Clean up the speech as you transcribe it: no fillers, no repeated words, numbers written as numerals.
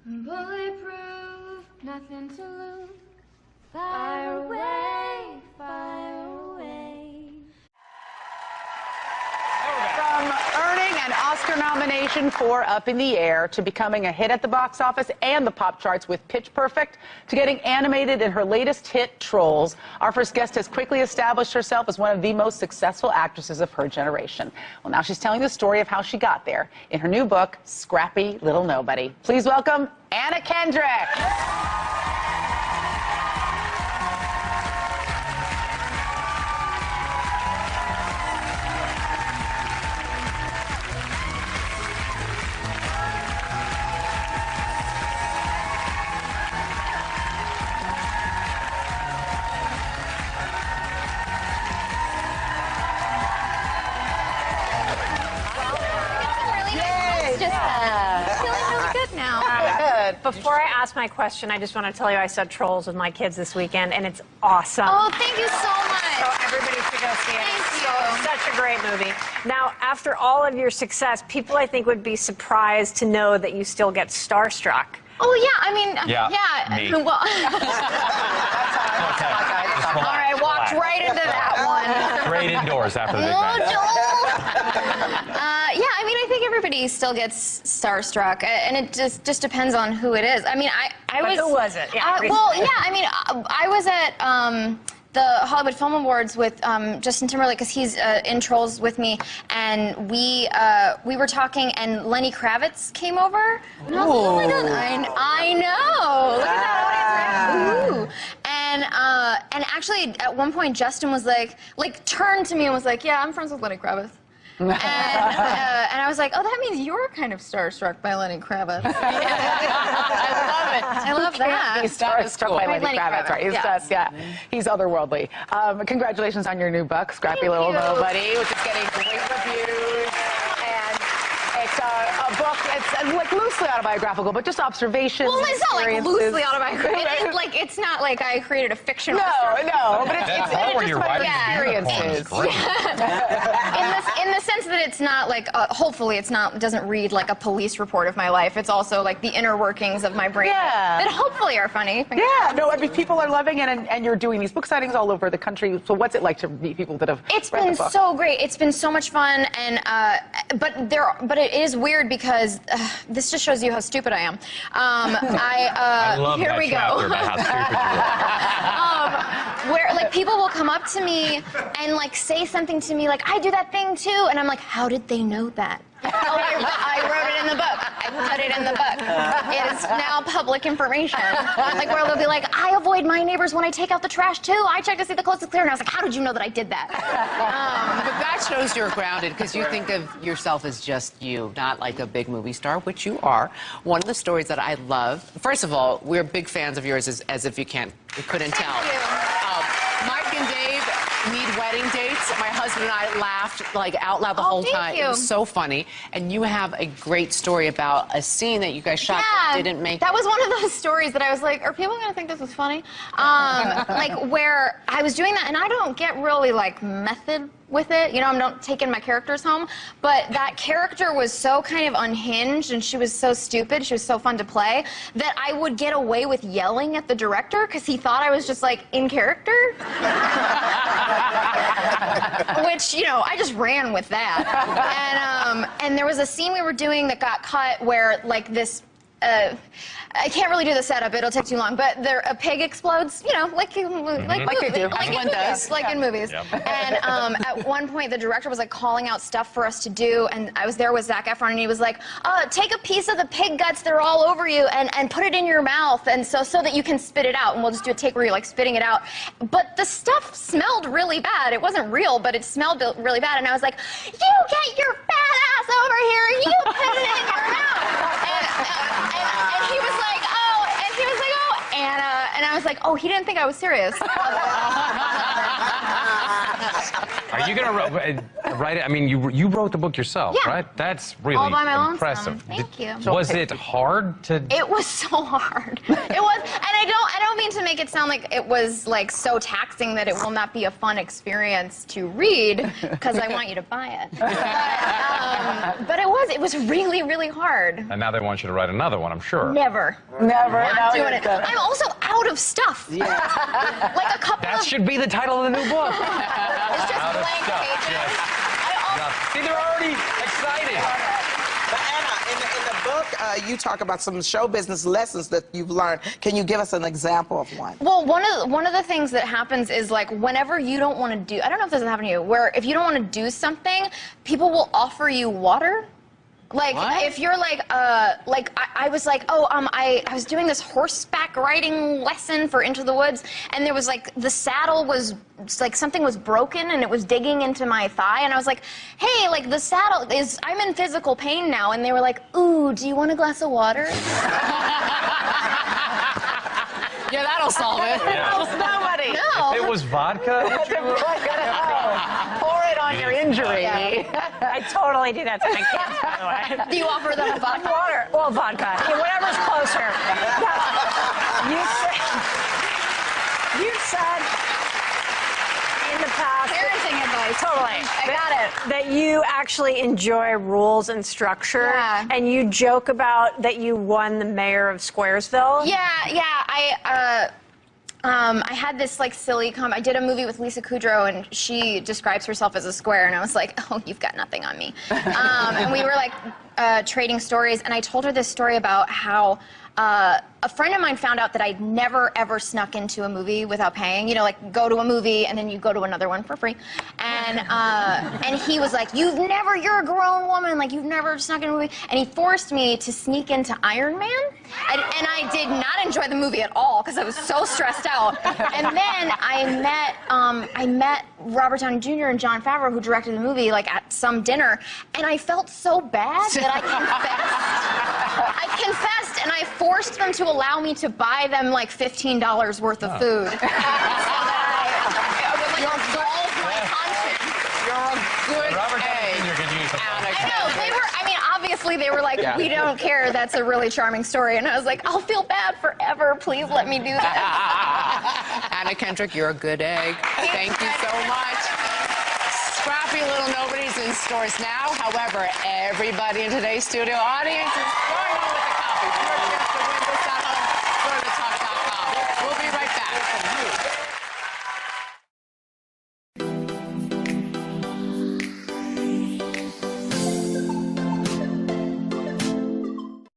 Bulletproof, nothing to lose. Fire away, fire away. From earning an Oscar nomination for Up in the Air to becoming a hit at the box office and the pop charts with Pitch Perfect to getting animated in her latest hit, Trolls, our first guest has quickly established herself as one of the most successful actresses of her generation. Well, now she's telling the story of how she got there in her new book, Scrappy Little Nobody. Please welcome Anna Kendrick. Before I ask my question, I just want to tell you I saw Trolls with my kids this weekend, and it's awesome. Oh, thank you so much. So everybody should go see it. Thank you. Such a great movie. Now, after all of your success, people I think would be surprised to know that you still get starstruck. Oh, yeah, I mean, me. Well, Okay. all right, walked right into that one. Straight indoors after the big Oh, night. yeah, I mean, I think everybody still gets starstruck, and it just depends on who it is. I mean, I was... Who was it? Yeah, well, yeah, I mean, I was at the Hollywood Film Awards with Justin Timberlake, because he's in Trolls with me, and we were talking, and Lenny Kravitz came over, and I was like, oh my God, I know, look at that audience reaction. Ooh. And actually, at one point, Justin was like turned to me and was like, yeah, I'm friends with Lenny Kravitz. And I was like, oh, that means you're kind of starstruck by Lenny Kravitz. I love it. I love that. He's starstruck by Lenny Kravitz, right? He's just, he's otherworldly. Congratulations on your new book, Scrappy Little Nobody, which is getting great reviews. And it's a book, it's like loosely autobiographical, but just observations. Well, it's not like loosely autobiographical. It's not like I created a fiction. No, but it's That's just you're about writing experiences. In the sense that it's not like, hopefully it doesn't read like a police report of my life. It's also like the inner workings of my brain that hopefully are funny. Yeah, no, I mean, people are loving it, and you're doing these book signings all over the country. So what's it like to meet people that have It's read been the book? so great. It's been so much fun, and but it is weird because this just shows you how stupid I am. I love here that we chapter go. about how stupid you are. Where like people will come up to me and like say something to me like, I do that thing too, and I'm like, how did they know that? Oh, I wrote it in the book. I put it in the book. It is now public information. Like where they'll be like, I avoid my neighbors when I take out the trash too. I check to see the coast is clear, and I was like, how did you know that I did that? But that shows you're grounded, because you think of yourself as just you, not like a big movie star, which you are. One of the stories that I love, first of all, we're big fans of yours, as if you couldn't tell. Mike and Dave need wedding dates. My husband and I laughed like out loud the whole time. You. It was so funny. And you have a great story about a scene that you guys shot that didn't make That was one of those stories that I was like, are people going to think this is funny? Like where I was doing that, and I don't get really like method with it. You know, I'm not taking my characters home. But that character was so kind of unhinged, and she was so stupid, she was so fun to play, that I would get away with yelling at the director because he thought I was just like in character. Which, you know, I just ran with that. And there was a scene we were doing that got cut where like this I can't really do the setup, it'll take too long, but a pig explodes, you know, like they do. Like in movies. Yep. And at one point, the director was like calling out stuff for us to do, and I was there with Zac Efron, and he was like, take a piece of the pig guts, they're all over you, and put it in your mouth, and so that you can spit it out, and we'll just do a take where you're like spitting it out. But the stuff smelled really bad. It wasn't real, but it smelled really bad, and I was like, you get your fat ass over here, and you put it in your mouth. And he was like, Anna, and I was like, oh, he didn't think I was serious. Are you going to write it? I mean, you wrote the book yourself, Yeah. right? That's really All by my impressive. lonesome. Thank you. Was it hard to? It was so hard. It was, and I don't mean to make it sound like it was like so taxing that it will not be a fun experience to read, because I want you to buy it. But it was really, really hard. And now they want you to write another one, I'm sure. Never. Never. Not doing it. I'm also out of stuff. Yeah. Like a couple That of. should be the title of the new book. It's just Out of blank stuff, pages. yes. I also, See, they're already excited. But Anna, in the book, you talk about some show business lessons that you've learned. Can you give us an example of one? well, one of the things that happens is like whenever you don't want to do, I don't know if this has happened to you, where if you don't want to do something, people will offer you water. Like What? if you're like I was like, oh, I was doing this horseback riding lesson for Into the Woods, and there was like the saddle was like something was broken and it was digging into my thigh, and I was like, hey, like the saddle is, I'm in physical pain now, and they were like, ooh, do you want a glass of water? Yeah, that'll solve it. Nobody. No. If it was vodka, Pour it on your injury. I totally do that to my kids, by the way. Do you offer them vodka? Water. Well, vodka. Yeah, whatever's closer. You said in the past. Parenting advice. Totally. I got it. That you actually enjoy rules and structure. Yeah. And you joke about that you won the mayor of Squaresville. Yeah. I had this like silly I did a movie with Lisa Kudrow, and she describes herself as a square, and I was like, oh, you've got nothing on me. And we were like trading stories, and I told her this story about how a friend of mine found out that I'd never, ever snuck into a movie without paying. You know, like go to a movie and then you go to another one for free. And he was like, you're a grown woman, like you've never snuck in a movie. And he forced me to sneak into Iron Man. And I did not enjoy the movie at all because I was so stressed out. And then I met Robert Downey Jr. and Jon Favreau, who directed the movie, like at some dinner. And I felt so bad that I confessed, and I forced them to allow me to buy them like $15 worth of food. So that I would like absolve my conscience. You're a good Robert Downey egg. Jr. could use some. Anna I know, obviously they were like, we don't care, that's a really charming story. And I was like, I'll feel bad forever, please let me do that. Anna Kendrick, you're a good egg. Thank you so much. Scrappy Little Nobody's in stores now. However, everybody in today's studio audience is going on with a copy. Your chance to win this